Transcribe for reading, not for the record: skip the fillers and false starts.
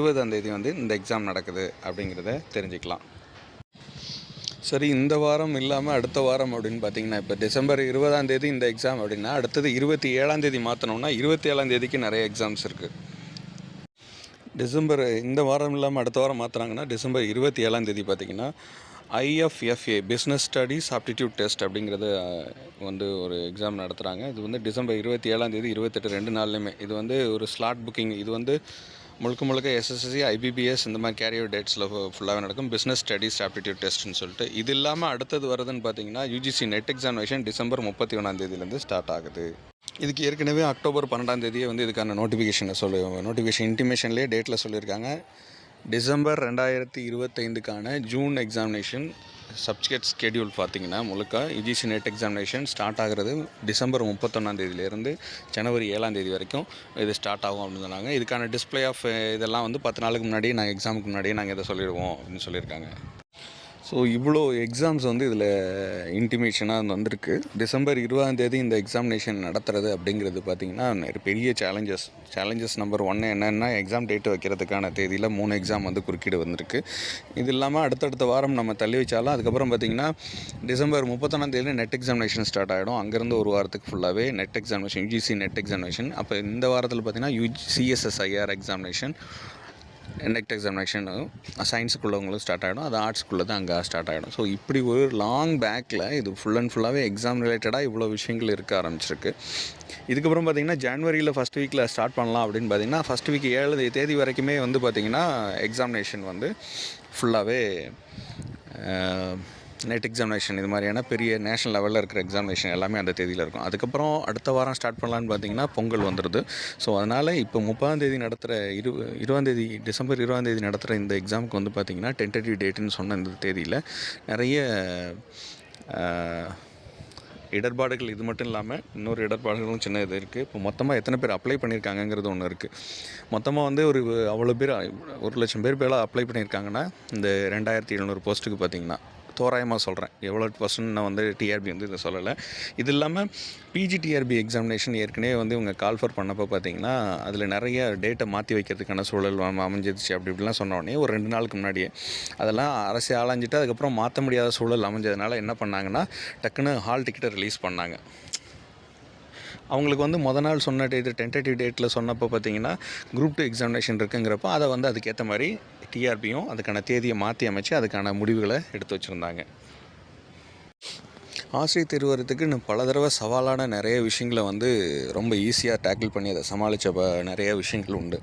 20ஆம் தேதி வந்து இந்த எக்ஸாம் நடக்குது அப்படிங்கிறத தெரிஞ்சுக்கலாம். சரி, இந்த வாரம் இல்லாமல் அடுத்த வாரம் அப்படின்னு பார்த்தீங்கன்னா, இப்போ டிசம்பர் 20ஆம் தேதி இந்த எக்ஸாம் அப்படின்னா, அடுத்தது 27ஆம் தேதி மாற்றணும்னா 27ஆம் தேதிக்கு நிறைய எக்ஸாம்ஸ் இருக்குது. டிசம்பர் இந்த வாரம் இல்லாமல் அடுத்த வாரம் மாற்றுறாங்கன்னா, டிசம்பர் 27ஆம் தேதி பார்த்திங்கன்னா IFFA business studies aptitude test அப்படிங்கிறது வந்து ஒரு எக்ஸாம் நடத்துகிறாங்க. இது வந்து டிசம்பர் 27ஆம் தேதி 28 2 நாள்லையுமே இது வந்து ஒரு ஸ்லாட் புக்கிங். இது வந்து முழுக்க SSSC IBPS இந்த மாதிரி கேரியர் டேட்ஸில் ஃபுல்லாகவே நடக்கும். பிஸ்னஸ் ஸ்டடீஸ் ஆப்டிடியூட் டெஸ்ட்னு சொல்லிட்டு. இது இல்லாமல் அடுத்தது வருதுன்னு பார்த்தீங்கன்னா UGC நெட் எக்ஸாமினேஷன் டிசம்பர் 31ஆம் தேதியிலேருந்து ஸ்டார்ட் ஆகுது. இதுக்கு ஏற்கனவே அக்டோபர் 12ஆம் தேதியே வந்து இதுக்கான நோட்டிஃபிகேஷன் இன்டிமேஷன்லேயே டேட்டில் சொல்லியிருக்காங்க. டிசம்பர் 2025க்கான ஜூன் எக்ஸாமினேஷன் சப்ஜெக்ட் ஸ்கெடியூல் பார்த்திங்கன்னா முழுக்க UGC நெட் எக்ஸாமினேஷன் ஸ்டார்ட் ஆகிறது டிசம்பர் 31ஆம் தேதியிலேருந்து ஜனவரி 7ஆம் தேதி வரைக்கும் இது ஸ்டார்ட் ஆகும் அப்படின்னு சொன்னாங்க. இதுக்கான டிஸ்பிளே ஆஃப் இதெல்லாம் வந்து 10 நாளுக்கு முன்னாடியே நாங்கள் எக்ஸாமுக்கு முன்னாடியே நாங்கள் இதை சொல்லிடுவோம் அப்படின்னு சொல்லியிருக்காங்க. ஸோ இவ்வளோ எக்ஸாம்ஸ் வந்து இதில் இன்டிமேஷனாக வந்திருக்கு. டிசம்பர் 20ஆம் தேதி இந்த எக்ஸாமினேஷன் நடத்துறது அப்படிங்கிறது பார்த்திங்கன்னா பெரிய சேலஞ்சஸ் நம்பர் 1 என்னென்னா எக்ஸாம் டேட்டு வைக்கிறதுக்கான தேதியில் 3 எக்ஸாம் வந்து குறுக்கீடு வந்திருக்கு. இது இல்லாமல் அடுத்தடுத்த வாரம் நம்ம தள்ளி வச்சாலும் அதுக்கப்புறம் பார்த்திங்கன்னா டிசம்பர் 31ஆம் தேதி நெட் எக்ஸாமினேஷன் ஸ்டார்ட் ஆகிடும். அங்கேருந்து ஒரு வாரத்துக்கு ஃபுல்லாகவே net examination UGC net examination. அப்போ இந்த வாரத்தில் பார்த்திங்கன்னா CSSIR எக்ஸாமினேஷன் நெட் எக்ஸாமினேஷன் சயின்ஸுக்குள்ளவங்களும் ஸ்டார்ட் ஆகிடும். அது ஆர்ட்ஸ்க்குள்ளே தான் அங்கே ஸ்டார்ட் ஆகிடும். ஸோ இப்படி ஒரு லாங் பேக்கில் இது ஃபுல் அண்ட் ஃபுல்லாகவே எக்ஸாம் ரிலேட்டடாக இவ்வளோ விஷயங்கள் இருக்க ஆரம்பிச்சிருக்கு. இதுக்கப்புறம் பார்த்திங்கன்னா ஜனவரியில் ஃபஸ்ட் வீக்கில் ஸ்டார்ட் பண்ணலாம் அப்படின்னு பார்த்திங்கன்னா ஃபஸ்ட் வீக் 7 தேதி வரைக்குமே வந்து பார்த்திங்கன்னா எக்ஸாமினேஷன் வந்து ஃபுல்லாகவே நெட் எக்ஸாமினேஷன் இது மாதிரியான பெரிய நேஷனல் லெவலில் இருக்கிற எக்ஸாமினேஷன் எல்லாமே அந்த தேதியில் இருக்கும். அதுக்கப்புறம் அடுத்த வாரம் ஸ்டார்ட் பண்ணலான்னு பார்த்திங்கன்னா பொங்கல் வந்துடுது. ஸோ அதனால் இப்போ 30ஆம் தேதி நடத்துகிற 20ஆம் தேதி டிசம்பர் 20ஆம் தேதி நடத்துகிற இந்த எக்ஸாமுக்கு வந்து பார்த்திங்கன்னா டென்டேட்டிவ் டேட்டுன்னு சொன்ன இந்த தேதியில் நிறைய இடர்பாடுகள் இது மட்டும் இல்லாமல் இன்னொரு இடர்பாடுகளும் சின்ன இது இருக்குது. இப்போ மொத்தமாக எத்தனை பேர் அப்ளை பண்ணியிருக்காங்கங்கிறது ஒன்று இருக்குது. மொத்தமாக வந்து அவ்வளோ பேர் 1,00,000 பேர் அப்ளை பண்ணியிருக்காங்கன்னா இந்த 2700 போஸ்ட்டுக்கு பார்த்திங்கன்னா தோராயமாக சொல்கிறேன், எவ்வளோ பர்சன்ட் நான் வந்து டிஆர்பி வந்து இதை சொல்லலை. இது இல்லாமல் PGTRB எக்ஸாமினேஷன் ஏற்கனவே வந்து இவங்க கால்ஃபர் பண்ணப்போ பார்த்திங்கன்னா அதில் நிறைய டேட்டை மாற்றி வைக்கிறதுக்கான சூழல் அமைஞ்சிருச்சு இப்படிலாம் சொன்ன உடனே ஒரு 2 நாளுக்கு முன்னாடியே அதெல்லாம் அரசு ஆளாஞ்சிட்டு அதுக்கப்புறம் மாற்ற முடியாத சூழல் அமைஞ்சதுனால என்ன பண்ணாங்கன்னா டக்குன்னு ஹால் டிக்கெட்டை ரிலீஸ் பண்ணாங்க. அவங்களுக்கு வந்து நாள் சொன்ன டென்டேட்டிவ் டேட்டில் சொன்னப்போ பார்த்திங்கன்னா குரூப் 2 எக்ஸாமினேஷன் இருக்குங்கிறப்போ அதை வந்து அதுக்கேற்ற மாதிரி டிஆர்பியும் அதுக்கான தேதியை மாற்றி அமைச்சு அதுக்கான முடிவுகளை எடுத்து வச்சுருந்தாங்க. ஆசிரியர் தேர்வு வரத்துக்கு இன்னும் பல தடவை சவாலான நிறைய விஷயங்களை வந்து ரொம்ப ஈஸியாக டேக்கிள் பண்ணி அதை சமாளித்த நிறைய விஷயங்கள் உண்டு.